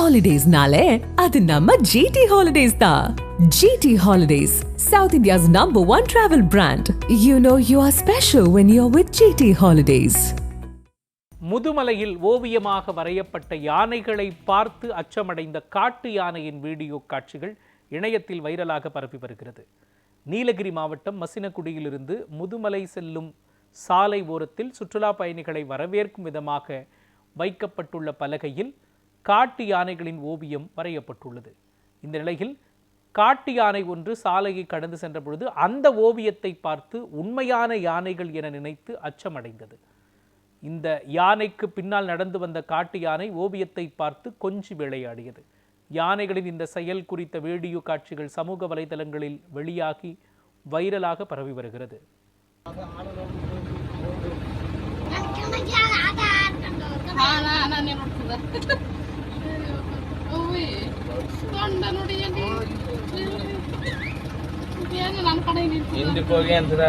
Holidays-nale, adu namma GT Holidays da. GT Holidays, South India's #1 travel brand. You know you are special when you're with GT Holidays. முதுமலையில் ஓவியமாக வரையப்பட்ட யானைகளை பார்த்து அச்சமடைந்த காட்டு யானையின் video காட்சிகள் இணையத்தில் வைரலாக பரப்பி வருகிறது. நீலகிரி மாவட்டம் மசினகுடியிலிருந்து முதுமலை செல்லும் சாலை ஓரத்தில் சுற்றுலா பயணிகளை வரவேற்கும் விதமாக வைக்கப்பட்டுள்ள பலகையில் காட்டு யானைகளின் ஓவியம் வரையப்பட்டுள்ளது. இந்த நிலையில் காட்டு யானை ஒன்று சாலையை கடந்து சென்ற பொழுது அந்த ஓவியத்தை பார்த்து உண்மையான யானைகள் என நினைத்து அச்சமடைந்தது. இந்த யானைக்கு பின்னால் நடந்து வந்த காட்டு யானை ஓவியத்தை பார்த்து கொஞ்சி விளையாடியது. யானைகளின் இந்த செயல் குறித்த வீடியோ காட்சிகள் சமூக வலைதளங்களில் வெளியாகி வைரலாக பரவி வருகிறது. ಇಂದು ಹೋಗಿ ಅಂತದ